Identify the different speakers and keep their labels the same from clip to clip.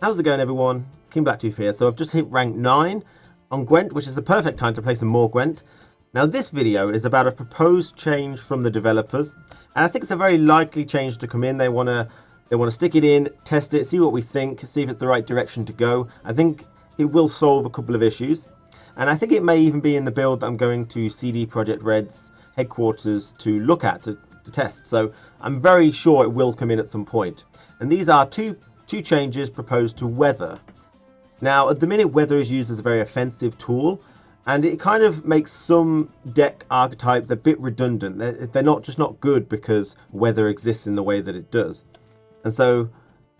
Speaker 1: How's it going, everyone? King Blacktooth here. So I've just hit rank 9 on Gwent, which is the perfect time to play some more Gwent. Now this video is about a proposed change from the developers, and I think it's a very likely change to come in. They want to stick it in, test it, see what we think, see if it's the right direction to go. I think it will solve a couple of issues, and I think it may even be in the build that I'm going to CD Projekt Red's headquarters to look at, to test. So I'm very sure it will come in at some point. And these are two changes proposed to weather. Now, at the minute, weather is used as a very offensive tool, and it kind of makes some deck archetypes a bit redundant. They're not good because weather exists in the way that it does. And so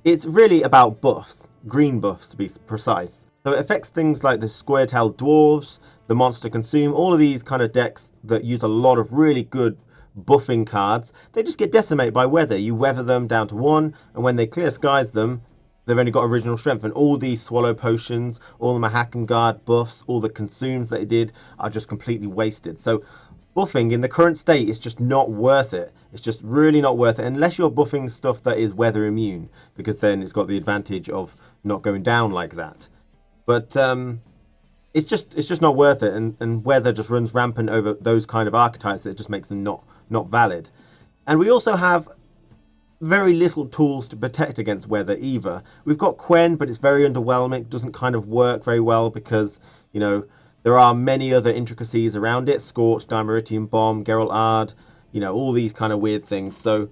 Speaker 1: it's really about buffs, green buffs to be precise. So it affects things like the square-tailed dwarves, the monster consume, all of these kind of decks that use a lot of really good buffing cards. They just get decimated by weather. You weather them down to 1, and when they clear skies them, they've only got original strength. And all these swallow potions, all the Mahakam Guard buffs, all the consumes that it did are just completely wasted. So buffing in the current state is just not worth it. It's just really not worth it unless you're buffing stuff that is weather immune, because then it's got the advantage of not going down like that. But it's just not worth it, and weather just runs rampant over those kind of archetypes that it just makes them not valid. And we also have very little tools to protect against weather either. We've got Quen, but it's very underwhelming. It doesn't kind of work very well because, you know, there are many other intricacies around it. Scorch, Dimeritium Bomb, Geralt, you know, all these kind of weird things. So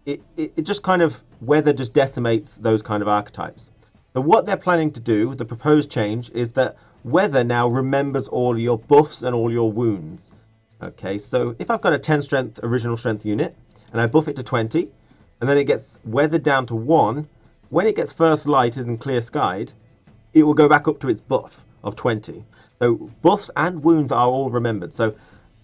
Speaker 1: it just kind of, weather just decimates those kind of archetypes. So what they're planning to do, the proposed change, is that weather now remembers all your buffs and all your wounds. Okay, so if I've got a 10 strength original strength unit and I buff it to 20, and then it gets weathered down to 1, when it gets first lighted and clear skied, it will go back up to its buff of 20. So buffs and wounds are all remembered. So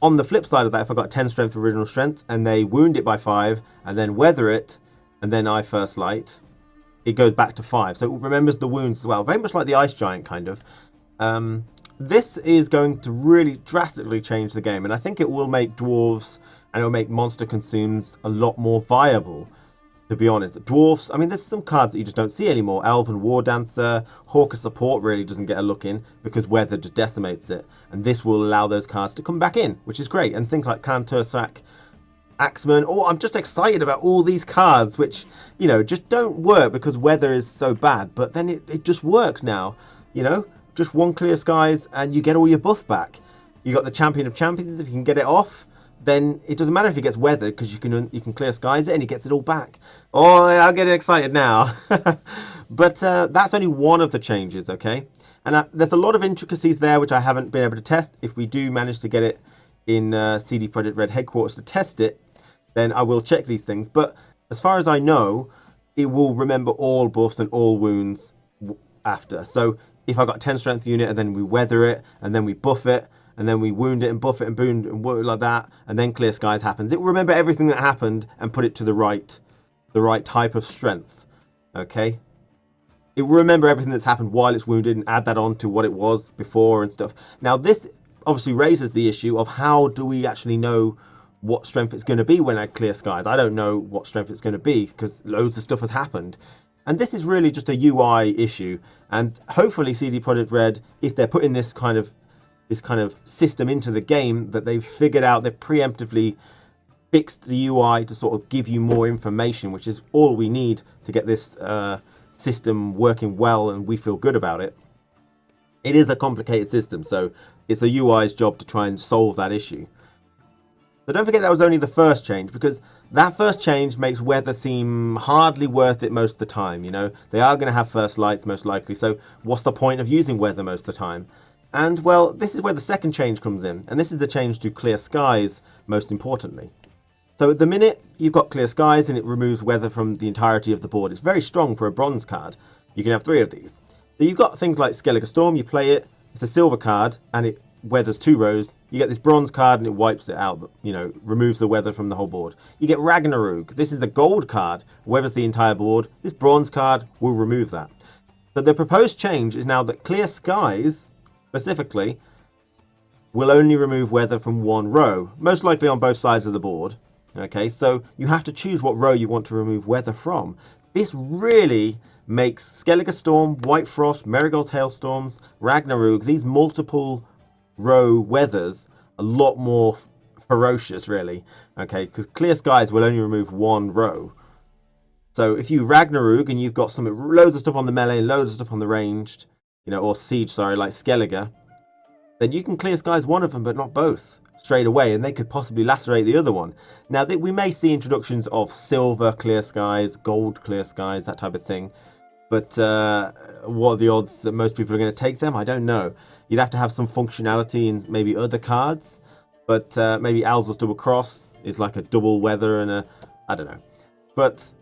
Speaker 1: on the flip side of that, if I've got 10 strength original strength and they wound it by 5 and then weather it and then I first light, it goes back to 5. So it remembers the wounds as well. Very much like the Ice Giant, kind of. This is going to really drastically change the game, and I think it will make dwarves and it will make monster consumes a lot more viable, to be honest. Dwarves, I mean, there's some cards that you just don't see anymore. Elven War Dancer, Hawker Support really doesn't get a look in because weather just decimates it, and this will allow those cards to come back in, which is great. And things like Kantursak, Axeman, I'm just excited about all these cards which, you know, just don't work because weather is so bad, but then it just works now, you know. Just 1 clear skies and you get all your buff back. You got the Champion of Champions. If you can get it off, then it doesn't matter if he gets weathered because you can clear skies it and he gets it all back. Oh, I'm getting excited now. But that's only one of the changes, okay? And there's a lot of intricacies there which I haven't been able to test. If we do manage to get it in CD Projekt Red headquarters to test it, then I will check these things. But as far as I know, it will remember all buffs and all wounds after. So if I got 10 strength unit and then we weather it and then we buff it and then we wound it and buff it and boom and like that, and then clear skies happens, it will remember everything that happened and put it to the right type of strength. Okay, it will remember everything that's happened while it's wounded and add that on to what it was before and stuff. Now this obviously raises the issue of how do we actually know what strength it's going to be when I clear skies. I don't know what strength it's going to be because loads of stuff has happened. And this is really just a UI issue, and hopefully CD Projekt Red, if they're putting this kind of system into the game, that they've figured out, they've preemptively fixed the UI to sort of give you more information, which is all we need to get this system working well and we feel good about it. It is a complicated system, so it's the UI's job to try and solve that issue. But don't forget that was only the first change, because that first change makes weather seem hardly worth it most of the time, you know. They are going to have first lights most likely, so what's the point of using weather most of the time? And, well, this is where the second change comes in, and this is the change to clear skies most importantly. So at the minute, you've got clear skies and it removes weather from the entirety of the board. It's very strong for a bronze card. You can have 3 of these. So you've got things like Skellige Storm, you play it, it's a silver card, and it weathers 2 rows. You get this bronze card and it wipes it out, you know, removes the weather from the whole board. You get Ragnarok. This is a gold card, weathers the entire board. This bronze card will remove that. So the proposed change is now that clear skies, specifically, will only remove weather from 1 row, most likely on both sides of the board. Okay, so you have to choose what row you want to remove weather from. This really makes Skellige Storm, White Frost, Marigold's Hailstorms, Ragnarok, these multiple row weathers a lot more ferocious, really. Okay, because Clear Skies will only remove one row. So if you Ragnarok and you've got loads of stuff on the melee, loads of stuff on the ranged, or siege, sorry, like Skellige, then you can Clear Skies one of them, but not both straight away, and they could possibly lacerate the other one. Now, we may see introductions of silver Clear Skies, gold Clear Skies, that type of thing. But what are the odds that most people are going to take them? I don't know. You'd have to have some functionality in maybe other cards. But maybe Alza's Double Cross is like a double weather and I don't know. But,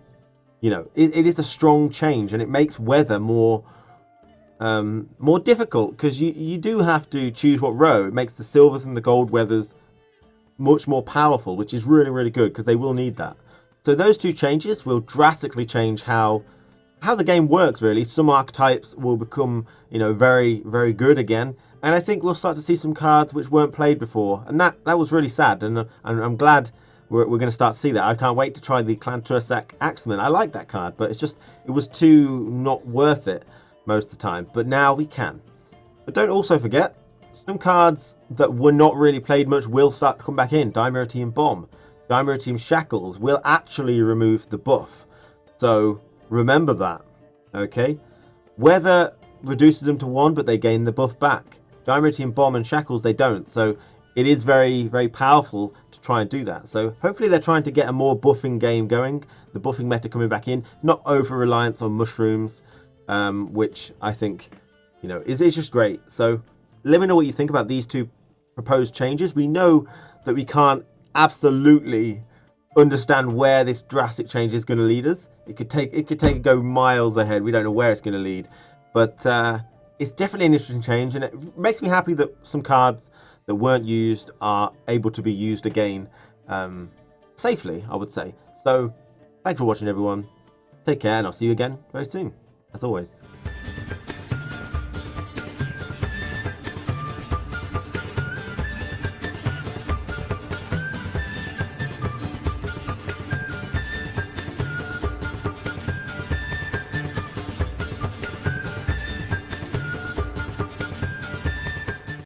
Speaker 1: it is a strong change, and it makes weather more difficult, because you do have to choose what row. It makes the silvers and the gold weathers much more powerful, which is really, really good, because they will need that. So those two changes will drastically change how the game works, really. Some archetypes will become, very, very good again. And I think we'll start to see some cards which weren't played before. And that was really sad. And I'm glad we're going to start to see that. I can't wait to try the Clan Tursak Axeman. I like that card, but it was too not worth it most of the time. But now we can. But don't also forget, some cards that were not really played much will start to come back in. Dimeritium Bomb, Dimeritium Shackles will actually remove the buff. So remember that, okay? Weather reduces them to 1, but they gain the buff back. Dimeritium Bomb and Shackles, they don't. So it is very, very powerful to try and do that. So hopefully they're trying to get a more buffing game going. The buffing meta coming back in. Not over-reliance on mushrooms, which I think, is just great. So let me know what you think about these two proposed changes. We know that we can't absolutely understand where this drastic change is going to lead us. It could take it go miles ahead. We don't know where it's going to lead. But it's definitely an interesting change, and it makes me happy that some cards that weren't used are able to be used again safely, I would say. So thanks for watching, everyone. Take care, and I'll see you again very soon, as always.